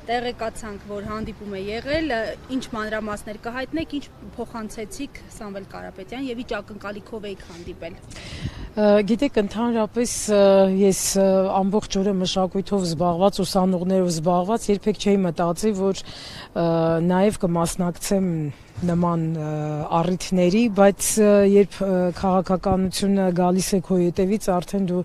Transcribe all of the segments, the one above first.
տեղեկացանք, որ հանդիպում է եղել, ինչ մանրամասներ կհայտնեք, ինչ փոխանցեցիք Սամվել Կարապետյան եւ ինչ ակնկալիքով եք հանդիպել։ Գիտեք, ընդհանրապես ես ամբողջ օրը մշակույթով զբաղված, ուսանողներով զբաղված, երբեք չէի մտածի, որ նաև կմասնակցեմ նման առիթների, բայց երբ քաղաքականությունը գալիս է քո ետևից, արդեն դու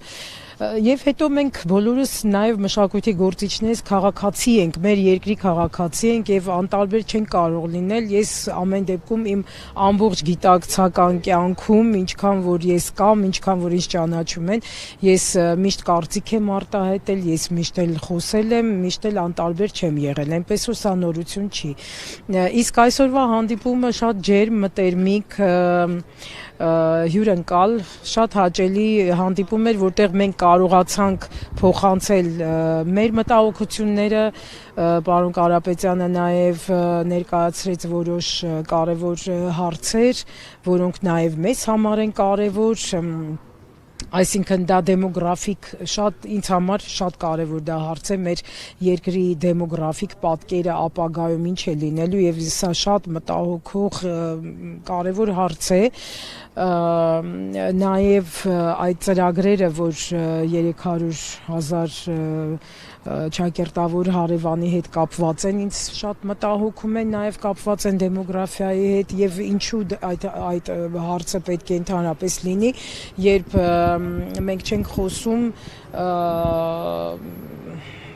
Եվ հետո մենք բոլորս նաև մշակույթի գործիչներս քաղաքացի ենք, մեր երկրի քաղաքացի ենք եւ անտարբեր չենք կարող լինել։ Ես ամեն դեպքում իմ ամբողջ գիտակցական կյանքում, ինչքան որ ես կամ, ինչքան որ ինձ ճանաչում են, ես միշտ կարծիք եմ արտահայտել, ես միշտ էլ խոսել եմ, միշտ էլ անտարբեր չեմ եղել, այնպես որ սա նորություն չի։ Իսկ այսօրվա հանդիպումը շատ ջերմ, մտերմիկ, հյուրընկալ, շատ հաճելի հանդիպում էր, որտեղ մենք կարողացանք փոխանցել մեր մտահոգությունները, պարոն Կարապետյանը նաև ներկայացրեց որոշ կարևոր հարցեր, որոնք նաև մեզ համար են կարևոր, այսինքն դա դեմոգրաֆիկ շատ ինձ համար շատ կարևոր դա հարց է մեր երկրի դեմոգրաֆիկ պատկերը ապագայում ինչ է լինելու եւ սա շատ մտահոգող կարևոր հարց է նաև այդ ծրագրերը, որ 300,000 ճակերտավոր հարևանի հետ կապված են, ինձ շատ մտահոգում են, նաև կապված են դեմոգրաֆիայի հետ եւ ինչու այդ հարցը պետք է ընդհանրապես լինի, երբ մենք չենք խոսում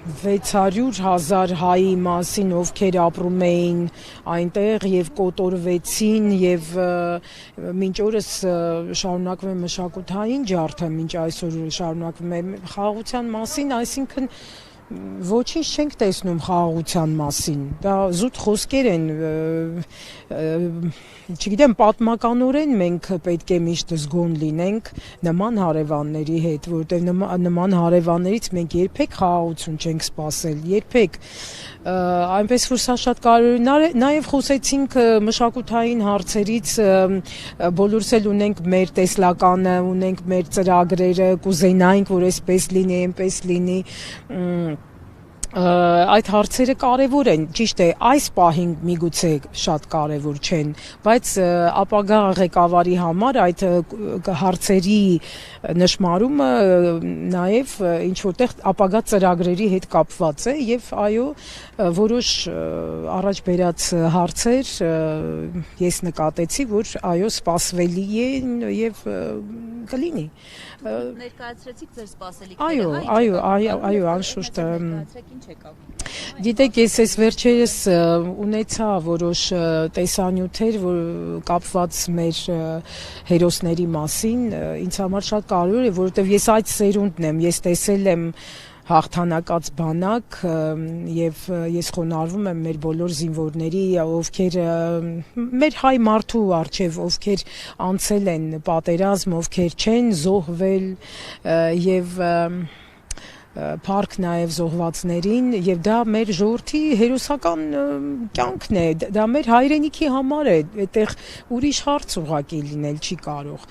600,000 հայի մասին, ովքեր ապրում էին այնտեղ եւ կոտորվեցին եւ մինչ օրս շարունակվում է մշակութային ջարդը, մինչ այսօր շարունակվում է խաղաղության մասին, այսինքն ոչինչ չենք տեսնում խաղաղության մասին, դա զուտ խոսքեր են, չգիտեմ, պատմականորեն մենք պետք է միշտ զգոն լինենք նման հարևանների հետ, որտեղ նման հարևաններից մենք երբեք խաղաղություն չենք սպասել, երբեք, այնպես որ սա շատ կարևոր է, նաև խոսեցինք մշակութային հարցերից, բոլորս էլ ունենք մեր տեսլականը, ունենք մեր ծրագրերը, կուզենայինք, որ այսպես լինի, այնպես լինի, այդ հարցերը կարևոր են, ճիշտ է, այս պահին միգուցե շատ կարևոր չեն, բայց ապագա ղեկավարի համար այդ հարցերի նշմարումը նաև ինչ որտեղ ապագա ծրագրերի հետ կապված է եւ այո, որոշ առաջ բերած հարցեր ես նկատեցի, որ այո, սպասվելի են եւ կլինի։ Ներկայացրեցիք ձեր սպասելիքները։ Այո, անշուշտ Գիտեք, ես այս վերջերս ունեցա որոշ տեսանյութեր, որ կապված մեր հերոսների մասին, ինձ համար շատ կարևոր է, որովհետև ես այդ սերունդն եմ, ես տեսել եմ հաղթանակած բանակ եւ ես խոնարհվում եմ մեր բոլոր զինվորների, ովքեր մեր հայ մարդու առջեւ, ովքեր անցել են պատերազմ, ովքեր չեն զոհվել եւ Փառք նաև զոհվածներին եւ դա մեր ժողովրդի հերոսական կյանքն է, դա մեր հայրենիքի համար է, այդտեղ ուրիշ հարց ուղղակի լինել չի կարող։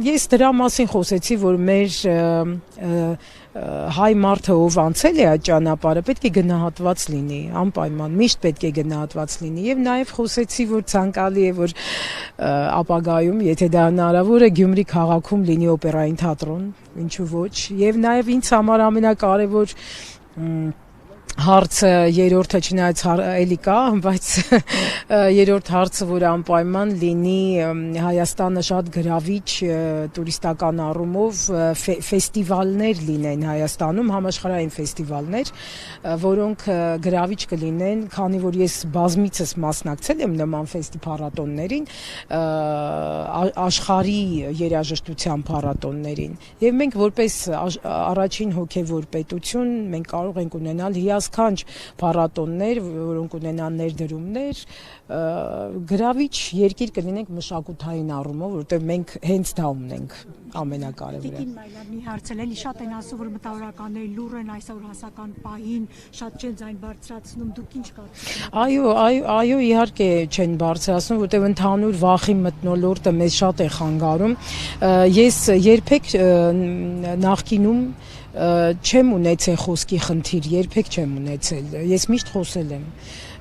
Ես դրա մասին խոսեցի, որ մեր հայ մարդը ով անցել է այդ ճանապարհը պետք է գնահատված լինի, անպայման միշտ պետք է գնահատված լինի եւ նաեւ խոսեցի, որ ցանկալի է, որ ապագայում, եթե դա հնարավոր է, Գյումրի քաղաքում լինի օպերային թատրոն, ինչու ոչ, եւ նաեւ ինձ համար ամենակարևոր հարցը երրորդը չնայած էլի կա, բայց երրորդ հարցը, որ անպայման լինի Հայաստանը շատ գրավիչ տուրիստական առումով ֆեստիվալներ լինեն Հայաստանում, համաշխարհային ֆեստիվալներ, որոնք գրավիչ կլինեն, քանի որ ես բազմիցս մասնակցել եմ նման փառատոններին, աշխարհի երաժշտության փառատոններին, եւ մենք որպես առաջին հոգեվոր պետություն մենք կարող ենք ունենալ հիասքանչ փառատոններ, որոնք ունենան ներդրումներ, գրավիչ երկիր կլինենք մշակութային առումով, որովհետև մենք հենց դա ունենք ամենակարևորը։ Տիկին Մայլան, մի հարցել էլի շատ են ասում, որ մտավորականները լուր են այսօր հասական պահին, շատ չեն ձայն բարձրացնում, դուք ինչ կարծիք։ Այո, իհարկե չեն բարձրացնում, որովհետև ընդհանուր վախի մթնոլորտը մեզ շատ է խանգարում։ Ես երբեք նախկինում չեմ ունեցել խոսքի խնդիր, երբեք չեմ ունեցել։ Ես միշտ խոսել եմ,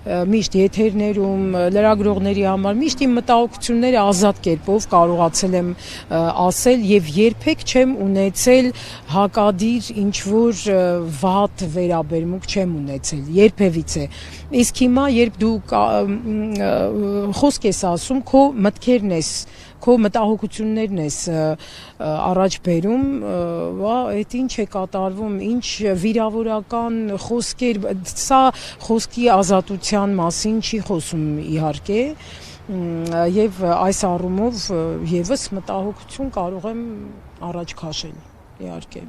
միշտ եթերներում, լրագրողների համար, միշտ իմ մտահոգությունները ազատ կերպով կարողացել եմ ասել եւ երբեք չեմ ունեցել հակադիր ինչ որ վատ վերաբերմունք չեմ ունեցել, երբևիցե։ Իսկ հիմա երբ դու խոսք ես ասում, քո մտքերն ես, քո մտահոգություններն ես առաջ բերում, այդ ինչ է կատարվում, ինչ վիրավորական խոսքեր, սա խոսքի ազատության մասին չի խոսում իհարկե, եւ այս առումով եւս մտահոգություն կարող եմ առաջ քաշել իհարկե։